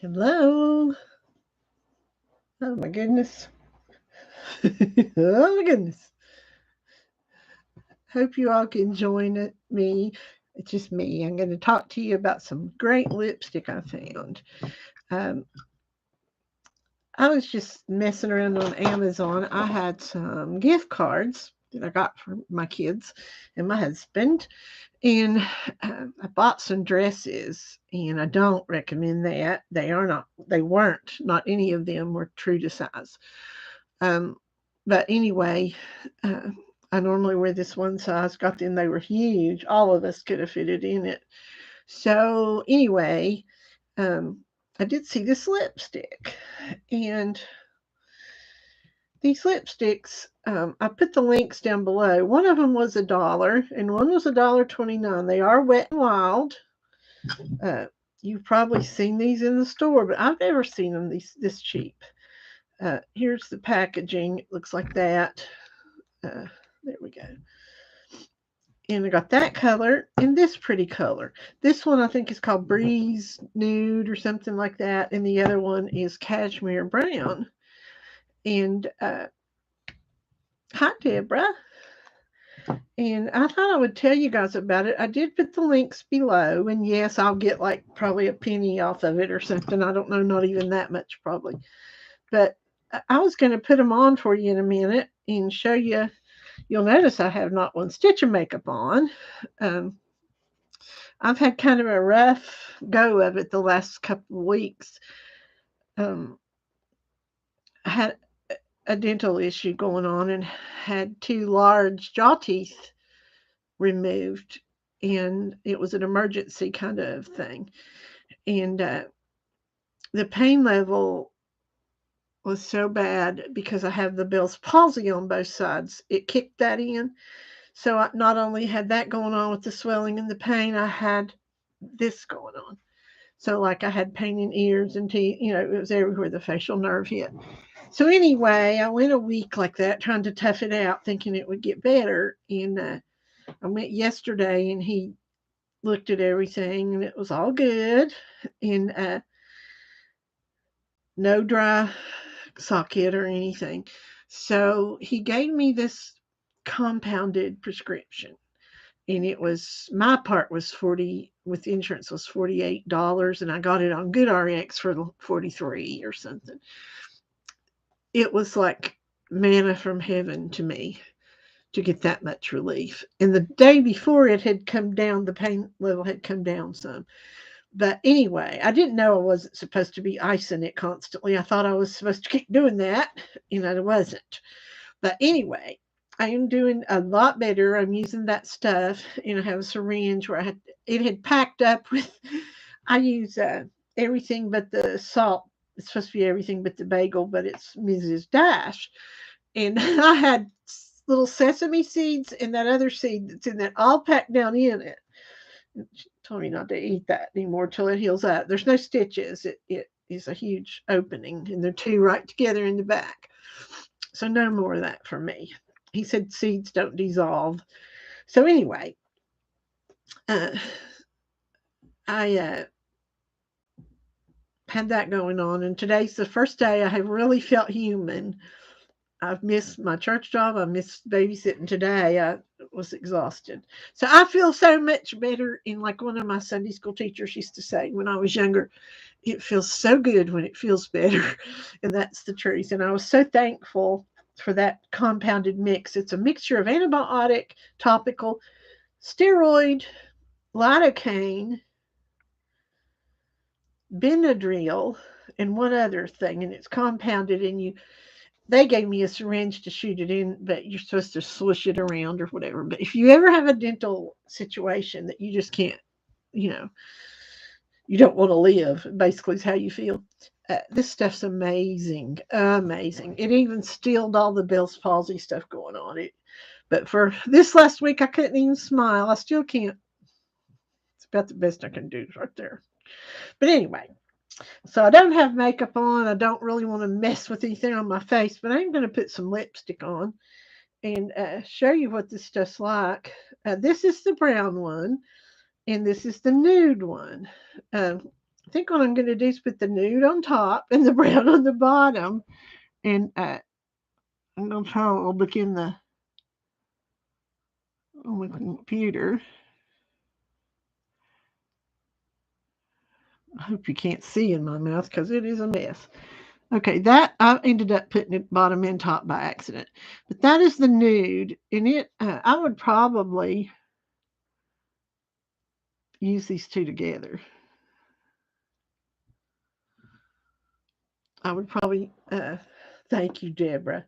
Hello. Oh my goodness. Oh my goodness. Hope you all can join me. It's just me. I'm going to talk to you about some great lipstick I found. Um, I was just messing around on Amazon. I had some gift cards that I got for my kids and my husband, and I bought some dresses, and I don't recommend that. They weren't, not any of them were true to size. Um, but anyway, uh, I normally wear this one size. Got them; they were huge. All of us could have fitted in it. So anyway, um, I did see this lipstick, and these lipsticks. I put the links down below. One of them was $1, and one was $1.29. They are Wet and Wild. Uh, you've probably seen these in the store, but I've never seen them this cheap. Here's the packaging. It looks like that. Uh, there we go. And I got that color and this pretty color. This one I think is called Breeze Nude or something like that, and the other one is Cashmere Brown. And hi, Deborah. And I thought I would tell you guys about it. I did put the links below, and yes, I'll get like probably a penny off of it or something. I don't know, not even that much probably. But I was going to put them on for you in a minute and show you. You'll notice I have not one stitch of makeup on. Um, I've had kind of a rough go of it the last couple of weeks. Um, I had a dental issue going on and had two large jaw teeth removed, and it was an emergency kind of thing. And the pain level was so bad because I have the Bell's palsy on both sides. It kicked that in. So I not only had that going on with the swelling and the pain, I had this going on. So, like, I had pain in ears and teeth, it was everywhere the facial nerve hit. So, anyway, I went a week like that trying to tough it out, thinking it would get better. And I went yesterday and he looked at everything and it was all good. And no dry socket or anything. So, he gave me this compounded prescription. And it was my part was 40 with insurance was $48, and I got it on GoodRx for 43 or something. It was like manna from heaven to me to get that much relief. And the day before it had come down, the pain level had come down some. But anyway, I didn't know I wasn't supposed to be icing it constantly. I thought I was supposed to keep doing that, and I wasn't. But anyway, I am doing a lot better. I'm using that stuff, and I have a syringe where it had packed up with. I use everything but the salt. It's supposed to be everything but the bagel, but it's Mrs. Dash, and I had little sesame seeds and that other seed that's in that all packed down in it. She told me not to eat that anymore till it heals up. There's no stitches. It is a huge opening, and they're two right together in the back. So no more of that for me. He said seeds don't dissolve. So anyway, uh, I had that going on, and today's the first day I have really felt human. I've missed my church job. I missed babysitting today. I was exhausted. So I feel so much better. And like one of my Sunday school teachers used to say when I was younger, it feels so good when it feels better. And that's the truth. And I was so thankful for that compounded mix. It's a mixture of antibiotic, topical, steroid, lidocaine, Benadryl, and one other thing. And it's compounded, and they gave me a syringe to shoot it in, but you're supposed to swish it around or whatever. But if you ever have a dental situation that you just can't, you know, you don't want to live, basically is how you feel. This stuff's amazing, amazing. It even stilled all the Bell's palsy stuff going on. But for this last week, I couldn't even smile. I still can't. It's about the best I can do right there. But anyway, so I don't have makeup on. I don't really want to mess with anything on my face, but I'm going to put some lipstick on and show you what this stuff's like. This is the brown one, and this is the nude one. Uh, think what I'm going to do is put the nude on top and the brown on the bottom. And I'm going to try to look in on the computer. I hope you can't see in my mouth because it is a mess. Okay, that I ended up putting it bottom and top by accident. But that is the nude. And I would probably use these two together. I would probably, thank you, Deborah.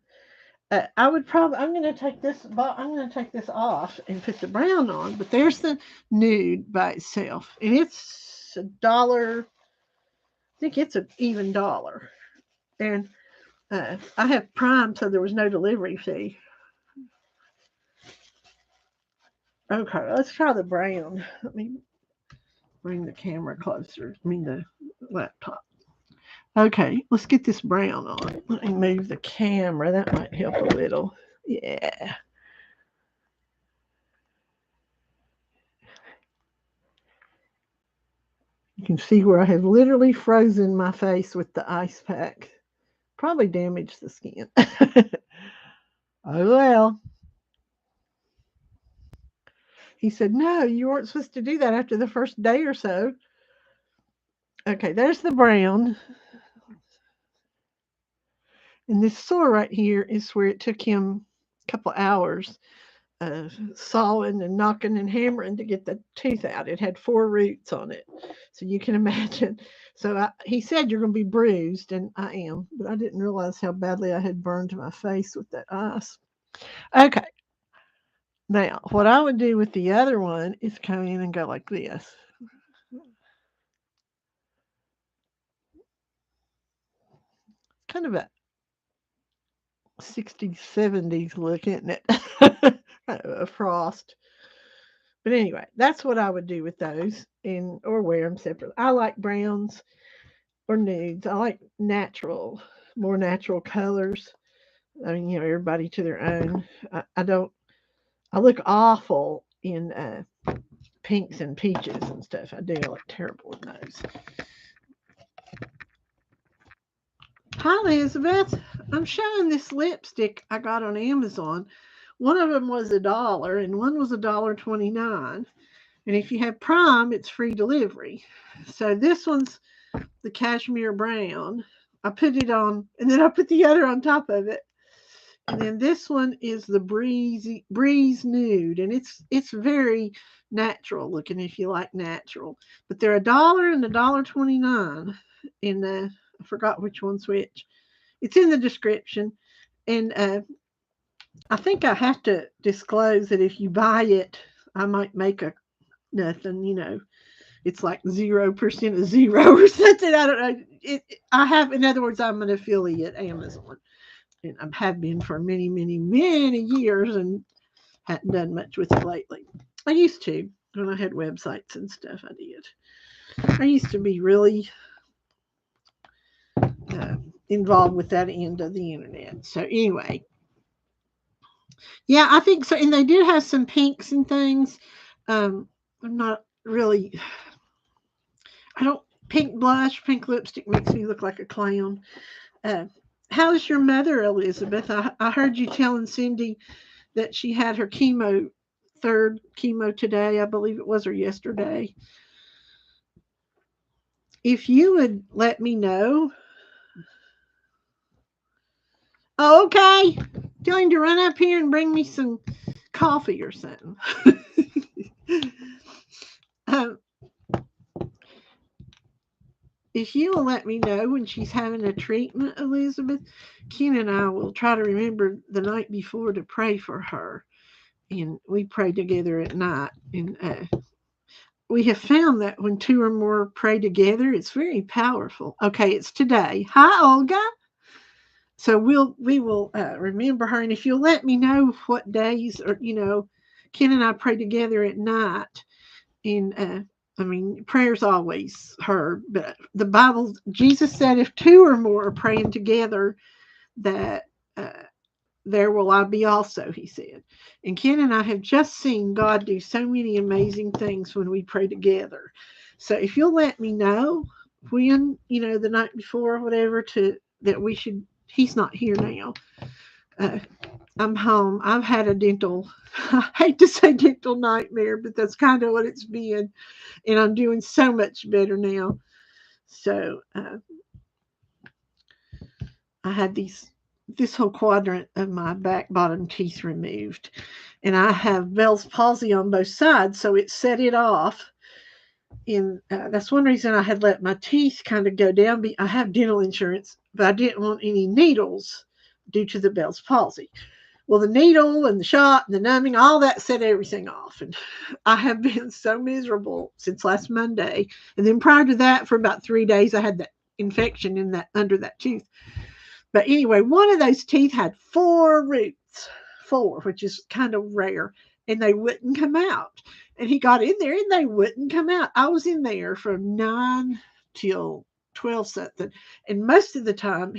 I'm going to take this off and put the brown on. But there's the nude by itself, and it's $1. I think it's an even $1. And I have Prime, so there was no delivery fee. Okay, let's try the brown. Let me bring the camera closer. I mean the laptop. Okay, let's get this brown on. Let me move the camera. That might help a little. Yeah. You can see where I have literally frozen my face with the ice pack. Probably damaged the skin. Oh well. He said, no, you weren't supposed to do that after the first day or so. Okay, there's the brown. And this sore right here is where it took him a couple hours sawing and knocking and hammering to get the tooth out. It had 4 roots on it. So you can imagine. So he said, you're going to be bruised, and I am. But I didn't realize how badly I had burned my face with that ice. Okay. Now, what I would do with the other one is come in and go like this. Kind of a 60s, 70s look, isn't it? A frost. But anyway, that's what I would do with those, and or wear them separately. I like browns or nudes. I like more natural colors. I mean, everybody to their own. I don't. I look awful in pinks and peaches and stuff. I do. I look terrible in those. Hi, Elizabeth. I'm showing this lipstick I got on Amazon. One of them was $1, and one was $1.29. And if you have Prime, it's free delivery. So this one's the cashmere brown. I put it on, and then I put the other on top of it. And then this one is the breeze nude, and it's very natural looking if you like natural. But they're $1 and $1.29. And I forgot which one's which. It's in the description, and I think I have to disclose that if you buy it, I might make a nothing. It's like 0% of zero or something. I don't know. In other words, I'm an affiliate Amazon, and I have been for many, many, many years, and hadn't done much with it lately. I used to when I had websites and stuff. I did. I used to be really involved with that end of the internet. So anyway, yeah, I think so. And they do have some pinks and things. I'm not really. I don't. Pink blush, pink lipstick makes me look like a clown. Uh, how's your mother, Elizabeth? I heard you telling Cindy that she had her third chemo today, I believe it was, or yesterday. If you would let me know. Oh, okay. Tell him to run up here and bring me some coffee or something. um, if you will let me know when she's having a treatment, Elizabeth, Ken and I will try to remember the night before to pray for her. And we pray together at night. And we have found that when 2 or more pray together, it's very powerful. Okay, it's today. Hi, Olga. So we will remember her, and if you'll let me know what days, or Ken and I pray together at night, and I mean, prayer's always heard, but the Bible, Jesus said, if 2 or more are praying together, that there will I be also, he said. And Ken and I have just seen God do so many amazing things when we pray together. So if you'll let me know when, the night before or whatever, that we should, he's not here now. Uh, I'm home. I've had a dental, I hate to say dental nightmare, but that's kind of what it's been. And I'm doing so much better now. So I had this whole quadrant of my back bottom teeth removed. And I have Bell's palsy on both sides, so it set it off. And that's one reason I had let my teeth kind of go down. I have dental insurance, but I didn't want any needles due to the Bell's palsy. Well, the needle and the shot and the numbing, all that set everything off. And I have been so miserable since last Monday. And then prior to that, for about 3 days, I had that infection in that under that tooth. But anyway, one of those teeth had 4 roots, 4, which is kind of rare, and they wouldn't come out. And he got in there and they wouldn't come out. I was in there from 9 till 12 something. And most of the time,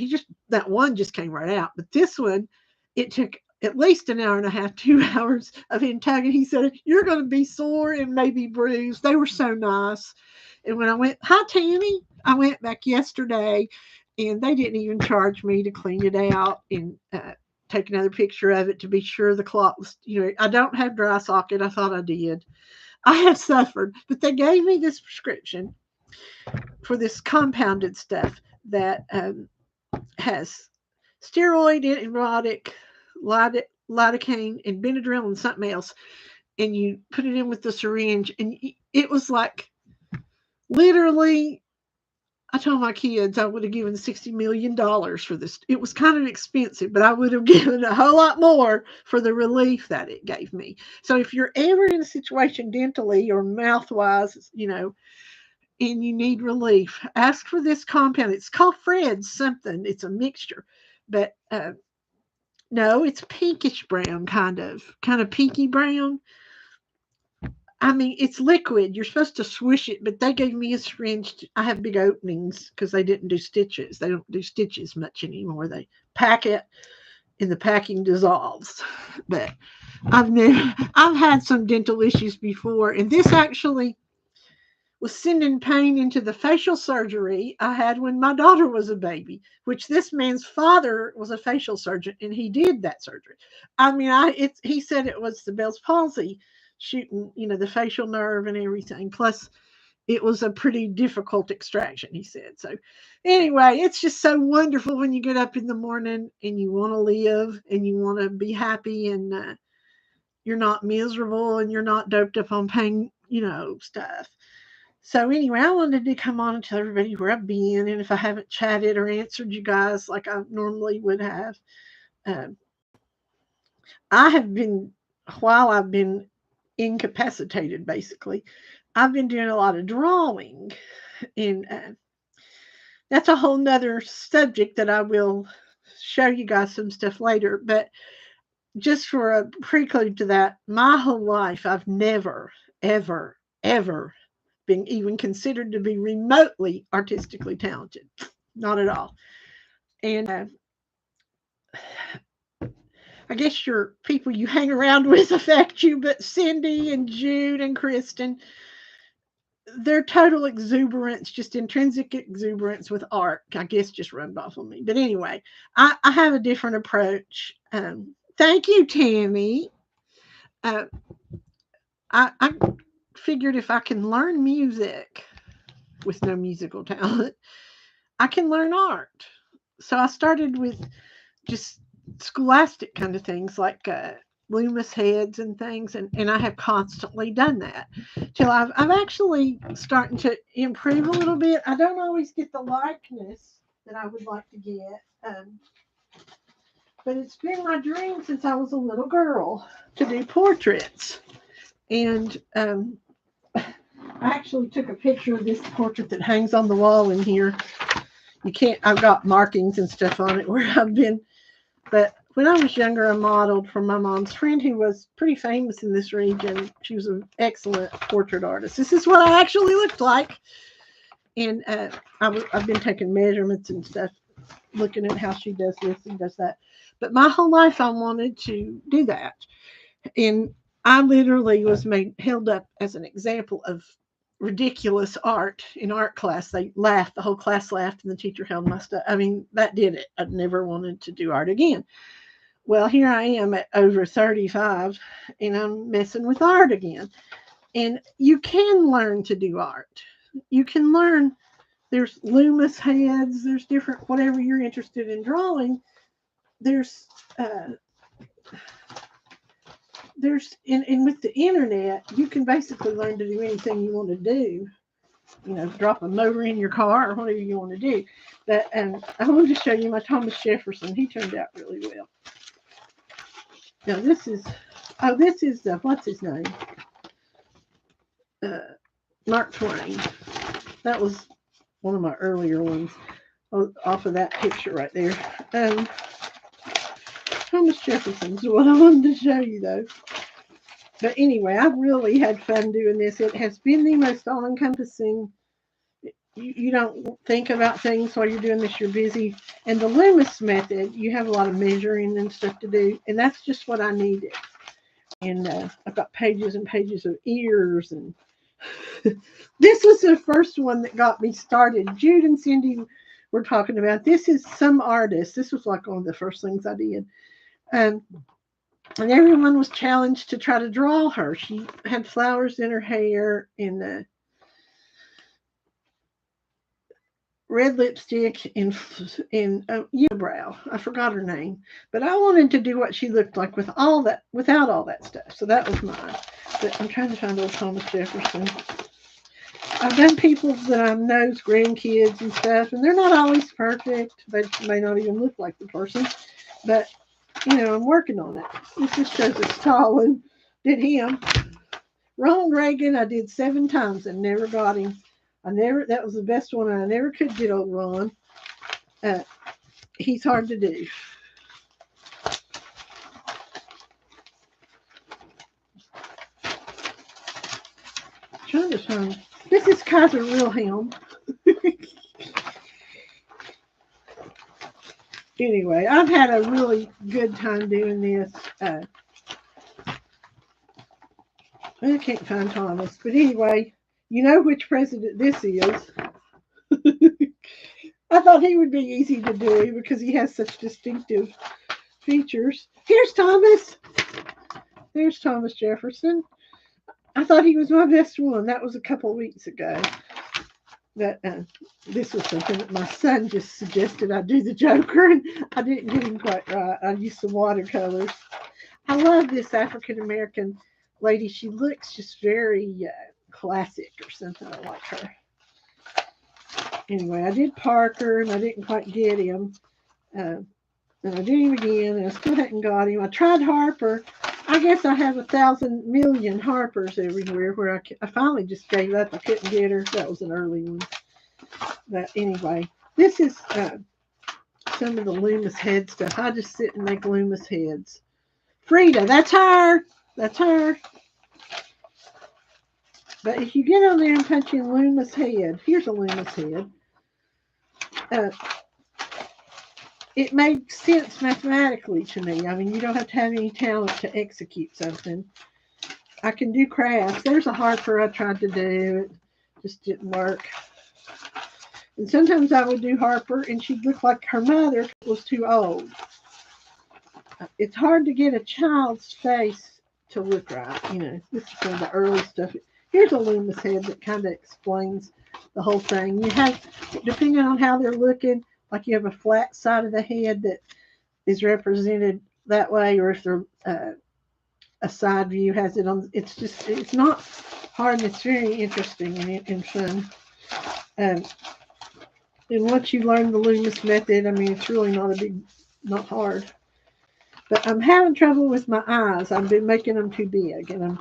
that one just came right out. But this one, it took at least an hour and a half, 2 hours of him tugging. He said, "You're going to be sore and maybe bruised." They were so nice. And when I went, "Hi, Tammy," I went back yesterday and they didn't even charge me to clean it out and take another picture of it to be sure the clot was, I don't have dry socket. I thought I did. I have suffered, but they gave me this prescription for this compounded stuff that has steroid, antibiotic, lidocaine, and Benadryl and something else. And you put it in with the syringe, and it was like literally, I told my kids I would have given $60 million for this. It was kind of expensive, but I would have given a whole lot more for the relief that it gave me. So if you're ever in a situation dentally or mouth-wise, and you need relief, ask for this compound. It's called Fred's something. It's a mixture. But no, it's pinkish brown, kind of pinky brown. I mean, it's liquid. You're supposed to swish it, but they gave me a syringe. I have big openings because they didn't do stitches. They don't do stitches much anymore. They pack it, and the packing dissolves. But I've had some dental issues before, and this actually was sending pain into the facial surgery I had when my daughter was a baby, which this man's father was a facial surgeon, and he did that surgery. I mean, he said it was the Bell's palsy shooting, the facial nerve and everything. Plus, it was a pretty difficult extraction, he said. So, anyway, it's just so wonderful when you get up in the morning and you want to live and you want to be happy and you're not miserable and you're not doped up on pain, stuff. So anyway, I wanted to come on and tell everybody where I've been, and if I haven't chatted or answered you guys like I normally would have, um, I have been, while I've been incapacitated, basically, I've been doing a lot of drawing, and that's a whole nother subject that I will show you guys some stuff later. But just for a prelude to that, my whole life, I've never, ever, ever been even considered to be remotely artistically talented. Not at all. And I guess your people you hang around with affect you, but Cindy and Jude and Kristen, their total exuberance, just intrinsic exuberance with art, I guess just rubbed off on me. But anyway, I have a different approach. Thank you, Tammy. I figured if I can learn music with no musical talent, I can learn art. So I started with just scholastic kind of things like Loomis heads and things, and I have constantly done that till I'm actually starting to improve a little bit. I don't always get the likeness that I would like to get, but it's been my dream since I was a little girl to do portraits. And I actually took a picture of this portrait that hangs on the wall in here. I've got markings and stuff on it where I've been. But when I was younger, I modeled for my mom's friend who was pretty famous in this region. She was an excellent portrait artist. This is what I actually looked like. And I've been taking measurements and stuff, looking at how she does this and does that. But my whole life, I wanted to do that. And I literally was held up as an example of ridiculous art in art class. They laughed, the whole class laughed, and the teacher held my stuff. I mean, that did it. I never wanted to do art again. Well, here I am at over 35, and I'm messing with art again. And you can learn to do art. You can learn. There's Loomis heads. There's different whatever you're interested in drawing. There's uh, and with the internet, you can basically learn to do anything you want to do. You know, drop a motor in your car or whatever you want to do. But I wanted to show you my Thomas Jefferson. He turned out really well. Now this is what's his name? Uh, Mark Twain. That was one of my earlier ones off of that picture right there. Thomas Jefferson's what I wanted to show you though. But anyway, I've really had fun doing this. It has been the most all-encompassing. You don't think about things while you're doing this. You're busy. And the Loomis method, you have a lot of measuring and stuff to do. And that's just what I needed. And I've got pages and pages of ears. And this was the first one that got me started. Jude and Cindy were talking about, this is some artist. This was like one of the first things I did. And everyone was challenged to try to draw her. She had flowers in her hair and red lipstick and unibrow. I forgot her name, but I wanted to do what she looked like with all that, without all that stuff. So that was mine. But I'm trying to find old Thomas Jefferson. I've done people that I know's grandkids and stuff, and they're not always perfect. They may not even look like the person, but you know, I'm working on it. This just shows us Stalin did him. Ronald Reagan, I did 7 times and never got him. That was the best one. I never could get old Ron. He's hard to do. Trying to find. This is Kaiser Wilhelm. Anyway, I've had a really good time doing this. I can't find Thomas, but anyway, you know which president this is. I thought he would be easy to do because he has such distinctive features. Here's Thomas. There's Thomas Jefferson. I thought he was my best one. That was a couple of weeks ago. That this was something that my son just suggested I do the Joker, and I didn't get him quite right. I used some watercolors. I love this African American lady. She looks just very classic or something. I like her. Anyway, I did Parker, and I didn't quite get him. And I did him again, and I still hadn't got him. I tried Harper. I guess I have 1,000 million Harpers everywhere where I finally just gave up. I couldn't get her. That was an early one. But anyway, this is some of the Loomis head stuff. I just sit and make Loomis heads. Frida, that's her. That's her. But if you get on there and punch in Loomis head, here's a Loomis head. It made sense mathematically to me. I mean, you don't have to have any talent to execute something. I can do crafts. There's a Harper I tried to do. It just didn't work. And sometimes I would do Harper, and she'd look like her mother was too old. It's hard to get a child's face to look right. You know, this is one of the early stuff. Here's a Loomis head that kind of explains the whole thing. You have, depending on how they're looking, like you have a flat side of the head that is represented that way, or if they're a side view has it on. It's not hard. It's very interesting and fun. And once you learn the Loomis method, I mean, it's really not hard. But I'm having trouble with my eyes. I've been making them too big, and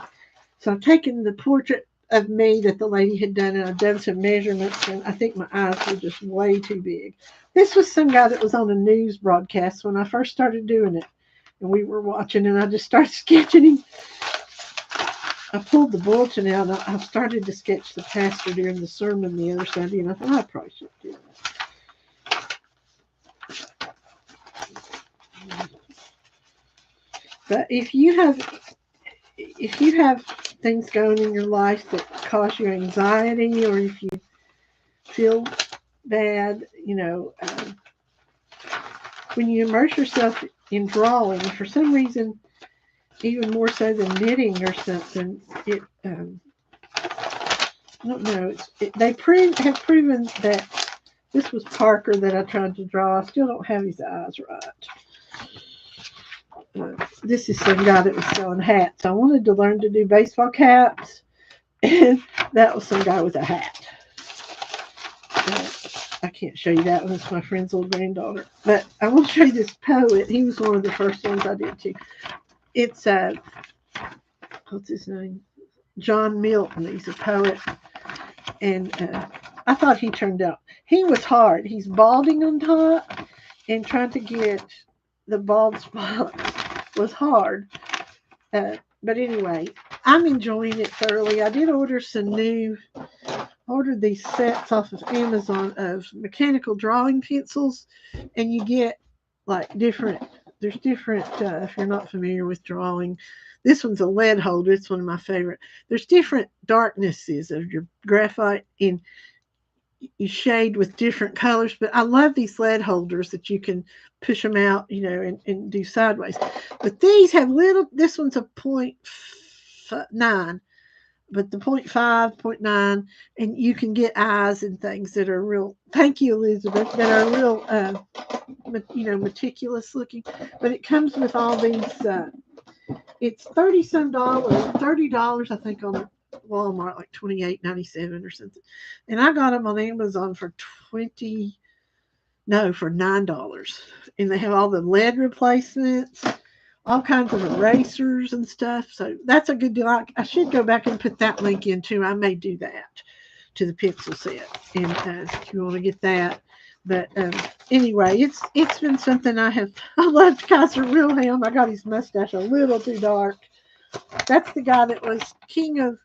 I've taken the portrait of me that the lady had done, and I've done some measurements, and I think my eyes were just way too big. This was some guy that was on a news broadcast when I first started doing it, and we were watching, and I just started sketching him. I pulled the bulletin out, and I started to sketch the pastor during the sermon the other Sunday, and I thought I probably should do that. But if you have things going in your life that cause you anxiety, or if you feel bad, when you immerse yourself in drawing, for some reason, even more so than knitting or something, I don't know. They have proven that this was Parker that I tried to draw. I still don't have his eyes right. This is some guy that was selling hats. I wanted to learn to do baseball caps, and that was some guy with a hat. I can't show you that one. It's my friend's little granddaughter. But I want to show you this poet. He was one of the first ones I did too. It's what's his name? John Milton. He's a poet, and I thought he turned out. He was hard. He's balding on top, and trying to get the bald spot was hard. But anyway, I'm enjoying it thoroughly. I did ordered these sets off of Amazon of mechanical drawing pencils, and you get like there's different, if you're not familiar with drawing, this one's a lead holder. It's one of my favorite. There's different darknesses of your graphite, and you shade with different colors, but I love these lead holders that you can push them out, and do sideways. But these have this one's a 0.9, but the 0.5, 0.9, and you can get eyes and things that are real, thank you, Elizabeth, that are real, meticulous looking. But it comes with all these, it's $30, I think, on Walmart, like $28.97 or something. And I got them on Amazon for $9. And they have all the lead replacements, all kinds of erasers and stuff. So that's a good deal. I should go back and put that link in too. I may do that to the pencil set, and if you want to get that. But anyway, it's been something I loved Kaiser Wilhelm. I got his mustache a little too dark. That's the guy that was king of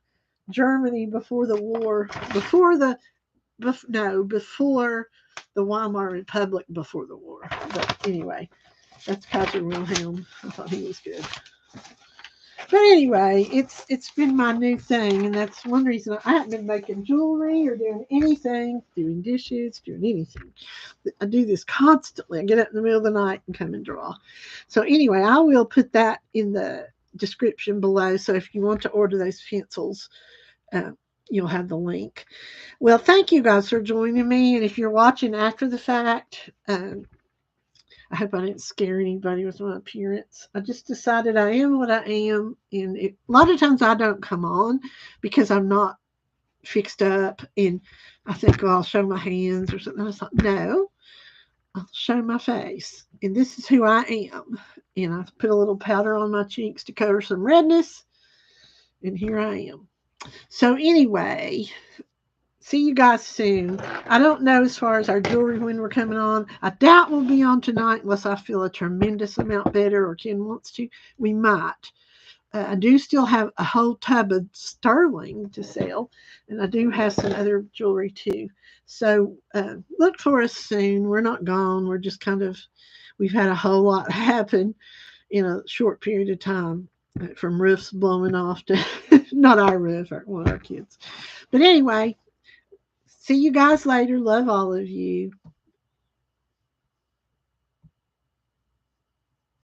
Germany before the war, before the Weimar Republic, before the war. But anyway, that's Kaiser Wilhelm. I thought he was good. But anyway, it's been my new thing, and that's one reason I haven't been making jewelry or doing anything, doing dishes, doing anything. I do this constantly. I get up in the middle of the night and come and draw. So anyway, I will put that in the description below. So if you want to order those pencils, you'll have the link. Well, thank you guys for joining me. And if you're watching after the fact, I hope I didn't scare anybody with my appearance. I just decided I am what I am. And a lot of times I don't come on because I'm not fixed up. And I think, well, I'll show my hands or something. I thought, no, I'll show my face. And this is who I am. And I put a little powder on my cheeks to cover some redness. And here I am. So anyway, see you guys soon. I don't know as far as our jewelry when we're coming on. I doubt we'll be on tonight unless I feel a tremendous amount better or Ken wants to. We might. I do still have a whole tub of sterling to sell, and I do have some other jewelry too. So look for us soon. We're not gone. We're just we've had a whole lot happen in a short period of time, from roofs blowing off to not our roof, one of our kids. But anyway, see you guys later. Love all of you.